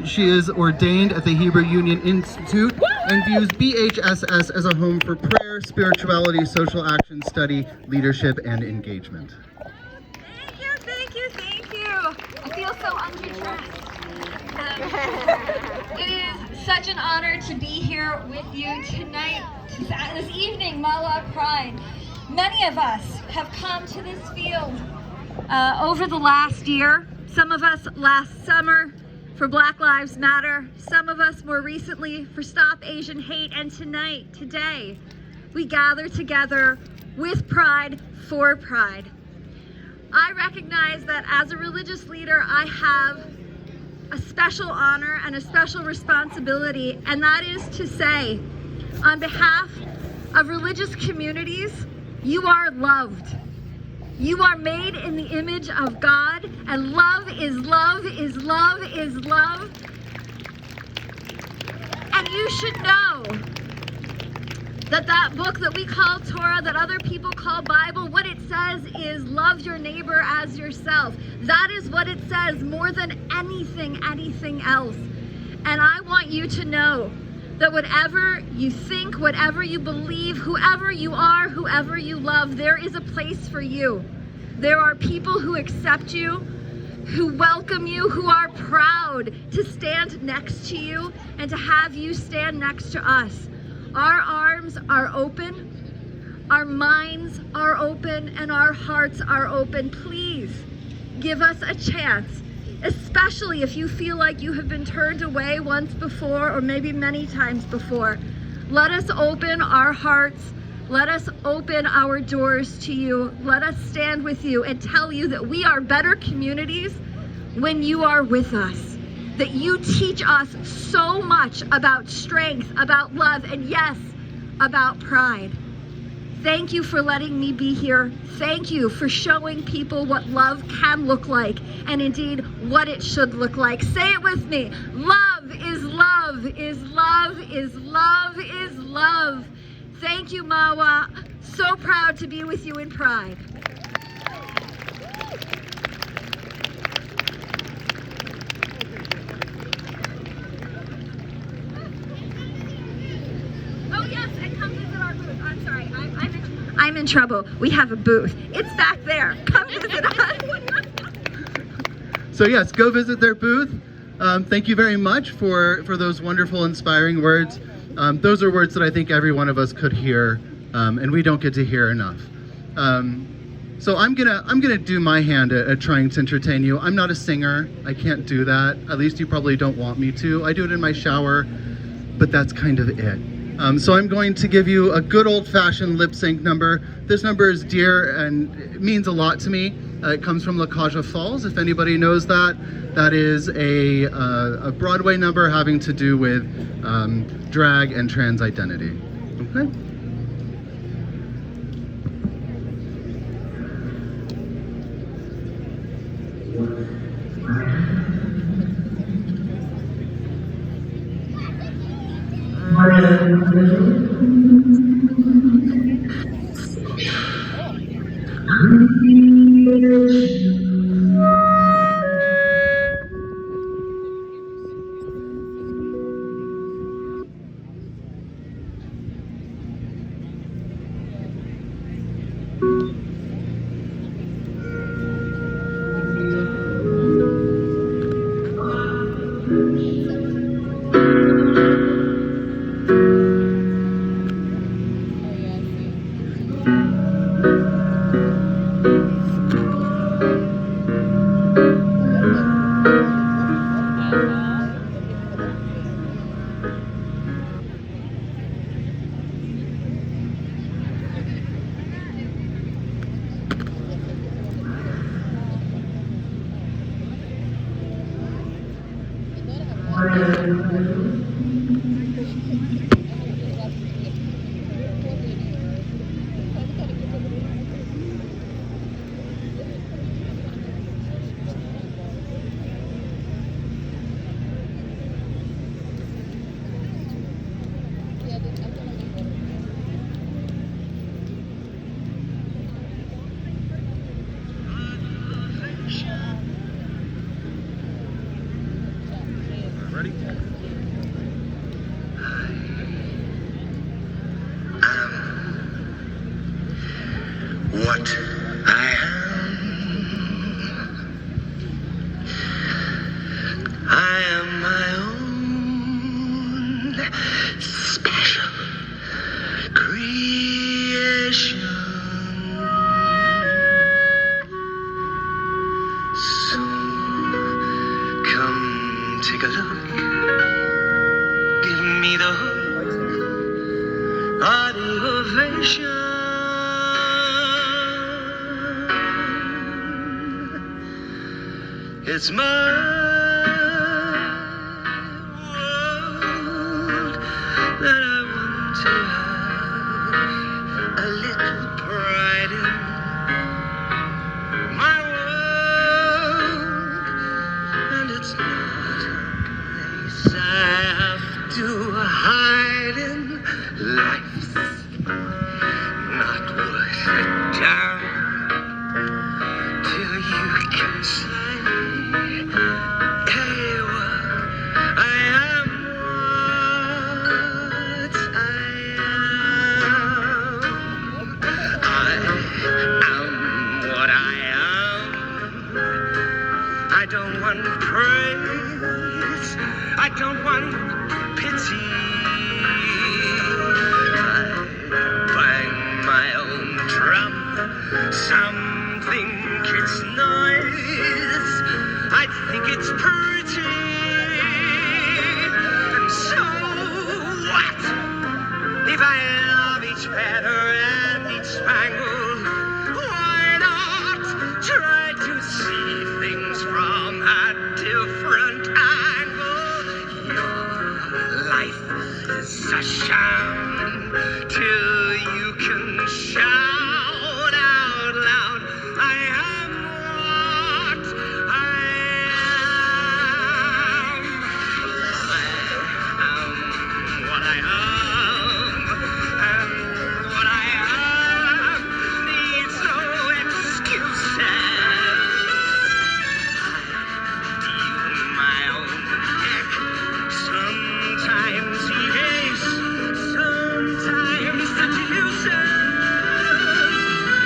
She is ordained at the Hebrew Union Institute and views BHSS as a home for prayer, spirituality, social action, study, leadership, and engagement. Thank you, thank you, thank you. I feel so underdressed. It is such an honor to be here with you tonight, this evening, Mahwah Pride. Many of us have come to this field over the last year. Some of us last summer for Black Lives Matter. Some of us more recently for Stop Asian Hate. And today, we gather together with pride for pride. I recognize that as a religious leader, I have a special honor and a special responsibility, and that is to say, on behalf of religious communities, you are loved. You are made in the image of God, and love is love is love is love. And you should know that book that we call Torah, that other people call Bible, what it says is love your neighbor as yourself. That is what it says more than anything else. And I want you to know that whatever you think, whatever you believe, whoever you are, whoever you love, there is a place for you. There are people who accept you, who welcome you, who are proud to stand next to you and to have you stand next to us. Our arms are open, our minds are open, and our hearts are open. Please give us a chance, especially if you feel like you have been turned away once before or maybe many times before. Let us open our hearts. Let us open our doors to you. Let us stand with you and tell you that we are better communities when you are with us. That you teach us so much about strength, about love, and yes, about pride. Thank you for letting me be here. Thank you for showing people what love can look like, and indeed what it should look like. Say it with me. Love is love is love is love is love. Thank you, Mahwah. So proud to be with you in Pride. Oh yes, and come visit our booth. I'm sorry, I'm in trouble. We have a booth. It's back there. Come visit us. So yes, go visit their booth. Thank you very much for those wonderful, inspiring words. Those are words that I think every one of us could hear, and we don't get to hear enough. So I'm gonna do my hand at trying to entertain you. I'm not a singer. I can't do that. At least you probably don't want me to. I do it in my shower, but that's kind of it. So I'm going to give you a good old-fashioned lip sync number. This number is dear and it means a lot to me. It comes from La Caja Falls, if anybody knows that. That is a Broadway number having to do with drag and trans identity. Okay? Ready? What I am my own special creation. So come take a look, give me the ovation. It's my world that I want to have a little pride in. My world, and it's not a place I have to hide in. Life's not worth it down till you can say, hey, well, I am what I am. I am what I am. I don't want praise, I don't want pity. I bang my own drum, some think it's noise, I think it's pretty. And so what if I love each feather and each spangle? Why not try to see things from a different angle? Your life is a sham till you can shout out loud, I am what I am. I am what I am, and what I am needs no excuses. I deal my own deck, sometimes yes, sometimes seduces.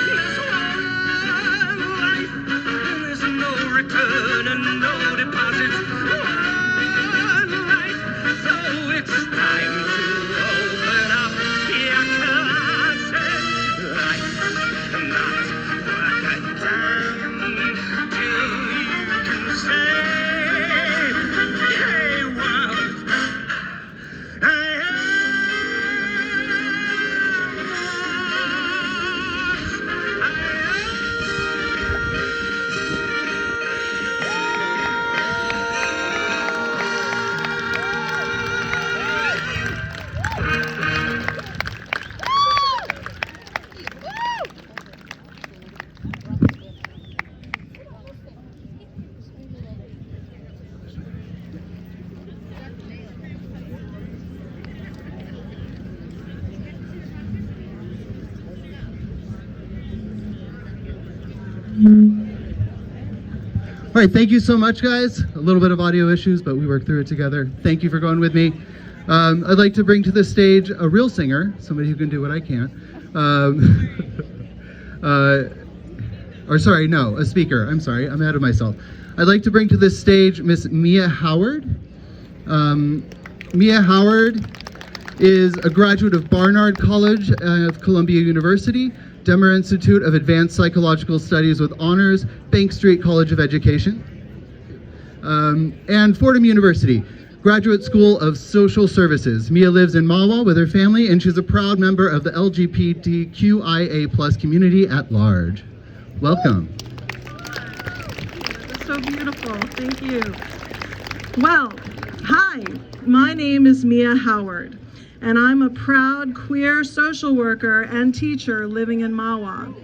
There's one life, and there's no return and no deposit. One life, so it's time to open up your closet. Life's not worth a damn till you can say, hey, world, I am All right, thank you so much, guys. A little bit of audio issues, but we worked through it together. Thank you for going with me. I'd like to bring to the stage a real singer, somebody who can do what I can't. A speaker. I'm sorry, I'm ahead of myself. I'd like to bring to this stage Miss Mia Howard. Mia Howard is a graduate of Barnard College of Columbia University, Demer Institute of Advanced Psychological Studies with honors, Bank Street College of Education, and Fordham University, Graduate School of Social Services. Mia lives in Mahwah with her family, and she's a proud member of the LGBTQIA+ community at large. Welcome. That's so beautiful. Thank you. Well, hi, my name is Mia Howard, and I'm a proud queer social worker and teacher living in Mahwah.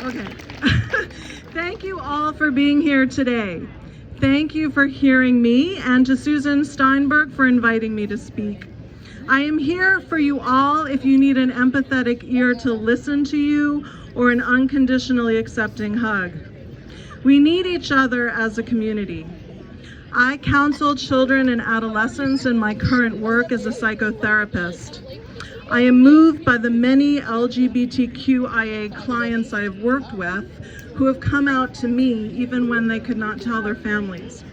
Okay. Thank you all for being here today. Thank you for hearing me, and to Susan Steinberg for inviting me to speak. I am here for you all if you need an empathetic ear to listen to you or an unconditionally accepting hug. We need each other as a community. I counsel children and adolescents in my current work as a psychotherapist. I am moved by the many LGBTQIA clients I have worked with who have come out to me even when they could not tell their families.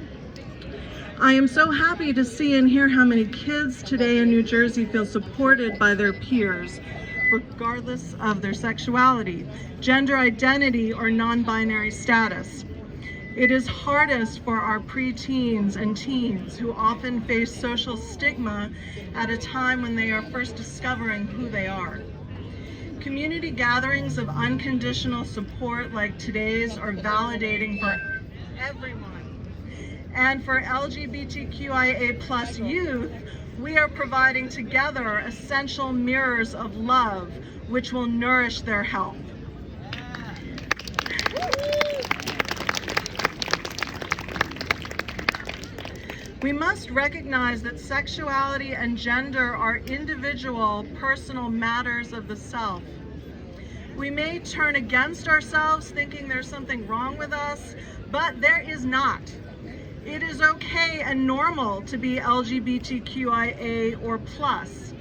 I am so happy to see and hear how many kids today in New Jersey feel supported by their peers, regardless of their sexuality, gender identity, or non-binary status. It is hardest for our preteens and teens who often face social stigma at a time when they are first discovering who they are. Community gatherings of unconditional support like today's are validating for everyone. And for LGBTQIA+ youth, we are providing together essential mirrors of love, which will nourish their health. We must recognize that sexuality and gender are individual, personal matters of the self. We may turn against ourselves thinking there's something wrong with us, but there is not. It is okay and normal to be LGBTQIA or plus.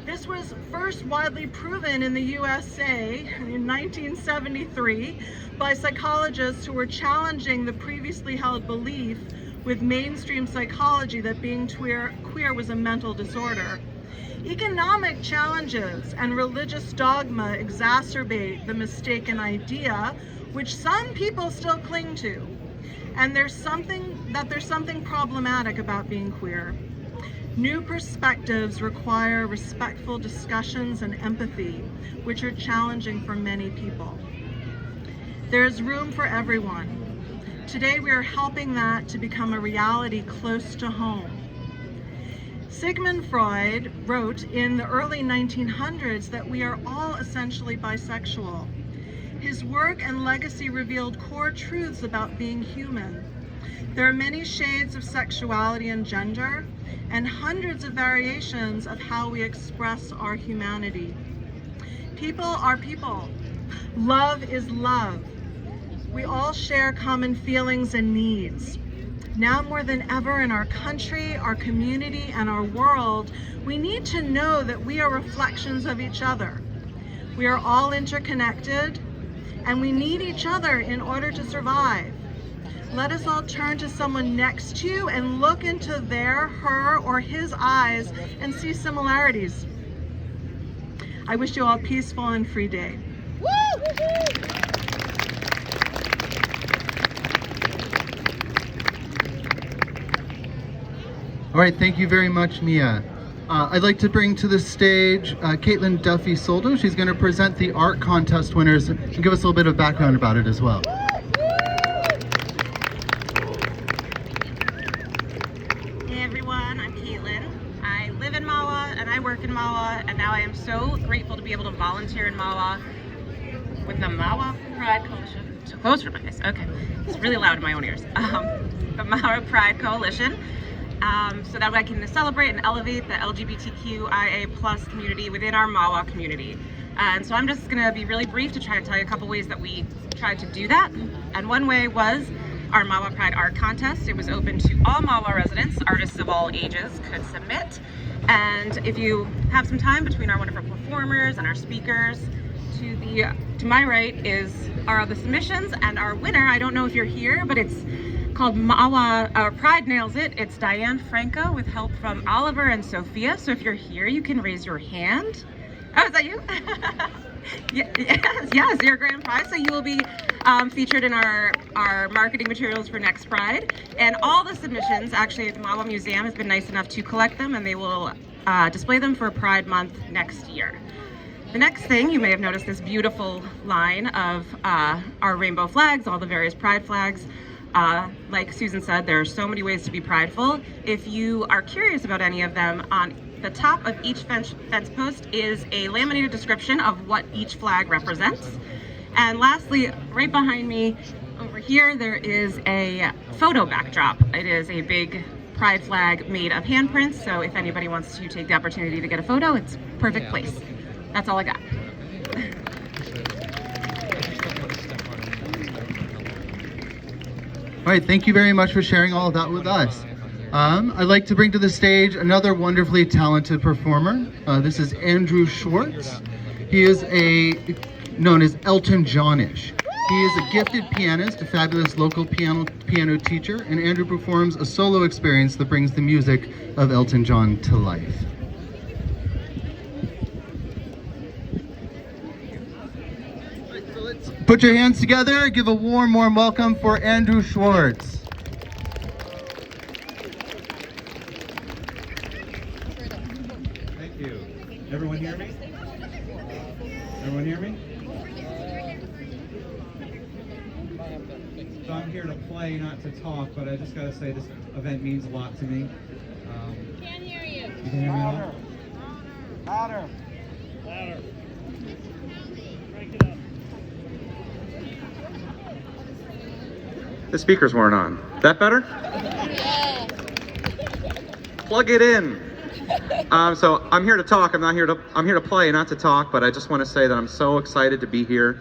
This was first widely proven in the USA in 1973 by psychologists who were challenging the previously held belief with mainstream psychology that being queer was a mental disorder. Economic challenges and religious dogma exacerbate the mistaken idea, which some people still cling to. And there's something problematic about being queer. New perspectives require respectful discussions and empathy, which are challenging for many people. There's room for everyone. Today we are helping that to become a reality close to home. Sigmund Freud wrote in the early 1900s that we are all essentially bisexual. His work and legacy revealed core truths about being human. There are many shades of sexuality and gender, and hundreds of variations of how we express our humanity. People are people. Love is love. We all share common feelings and needs. Now more than ever in our country, our community, and our world, we need to know that we are reflections of each other. We are all interconnected, and we need each other in order to survive. Let us all turn to someone next to you and look into their, her, or his eyes and see similarities. I wish you all a peaceful and free day. All right, thank you very much, Mia. I'd like to bring to the stage Caitlin Duffy Soldo. She's going to present the art contest winners and give us a little bit of background about it as well. Hey everyone, I'm Caitlin. I live in Mahwah and I work in Mahwah, and now I am so grateful to be able to volunteer in Mahwah with the Mahwah Pride Coalition. So close for my face. Okay, it's really loud in my own ears. The Mahwah Pride Coalition. So that I can celebrate and elevate the LGBTQIA+ community within our Mahwah community. And so I'm just going to be really brief to try to tell you a couple ways that we tried to do that. And one way was our Mahwah Pride art contest. It was open to all Mahwah residents. Artists of all ages could submit. And if you have some time between our wonderful performers and our speakers, to my right are the submissions, and our winner, I don't know if you're here, but it's called Mahwah Pride Nails It. It's Diane Franco with help from Oliver and Sophia. So if you're here, you can raise your hand. Oh, is that you? Yes, your grand prize. So you will be featured in our marketing materials for next Pride. And all the submissions, actually, the Mahwah Museum has been nice enough to collect them, and they will display them for Pride Month next year. The next thing, you may have noticed this beautiful line of our rainbow flags, all the various Pride flags. Like Susan said, there are so many ways to be prideful. If you are curious about any of them, on the top of each fence post is a laminated description of what each flag represents. And lastly, right behind me over here, there is a photo backdrop. It is a big pride flag made of handprints, so if anybody wants to take the opportunity to get a photo, it's a perfect place. That's all I got. All right, thank you very much for sharing all of that with us. I'd like to bring to the stage another wonderfully talented performer. This is Andrew Schwartz. He is known as ELTON JOHNish. He is a gifted pianist, a fabulous local piano teacher, and Andrew performs a solo experience that brings the music of Elton John to life. Put your hands together, give a warm welcome for Andrew Schwartz. Thank you. Everyone hear me? Everyone hear me? So I'm here to play, not to talk, but I just gotta say this event means a lot to me. Can't hear you. You can hear me at all? Louder. The speakers weren't on. That better? Plug it in. So I'm here to talk. I'm here to play, not to talk. But I just want to say that I'm so excited to be here.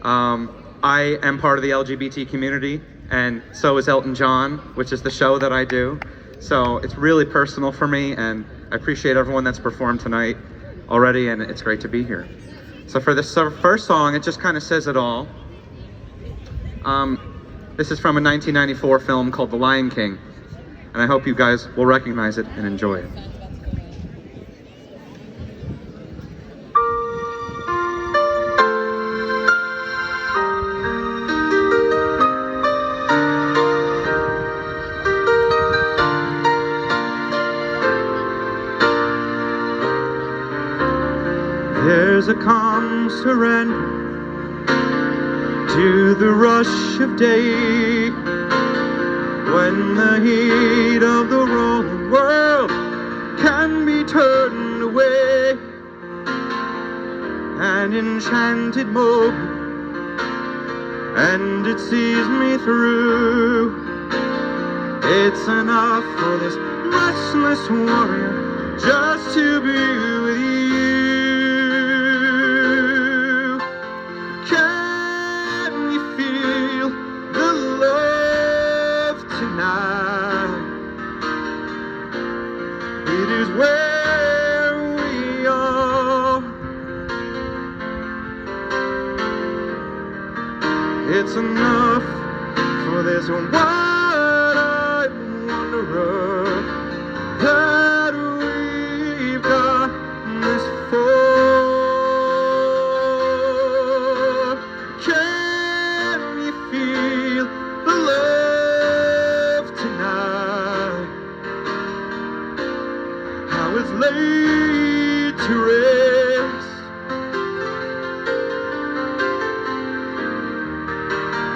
I am part of the LGBT community, and so is Elton John, which is the show that I do. So it's really personal for me, and I appreciate everyone that's performed tonight already, and it's great to be here. So for this first song, it just kind of says it all. This is from a 1994 film called The Lion King, and I hope you guys will recognize it and enjoy it. There's a calm surrender to the rush of day, when the heat of the rolling world can be turned away. An enchanted moment, and it sees me through. It's enough for this restless warrior just to be with you. It's enough for this wide-eyed wanderer that we've got this for. Can you feel the love tonight? How it's laid to rest.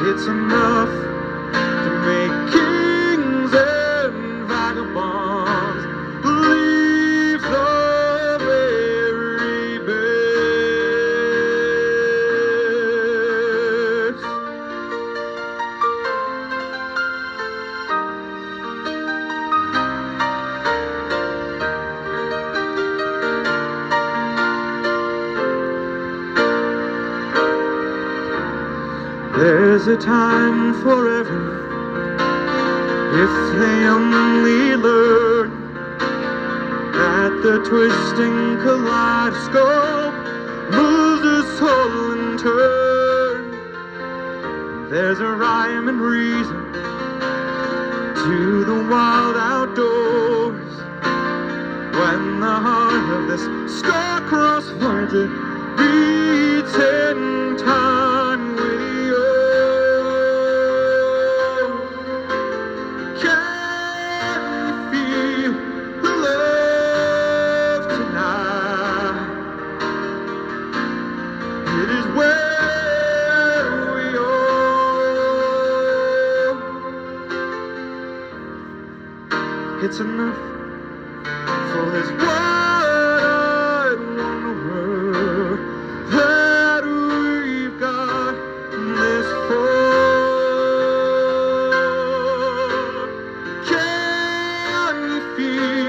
It's enough to make kings and vagabonds leave the very best. There's a time for everyone, if they only learn that the twisting kaleidoscope moves us all in turn. There's a rhyme and reason to the wild outdoors, when the heart of this star-crossed voyager beats in time with you. It's enough for this world.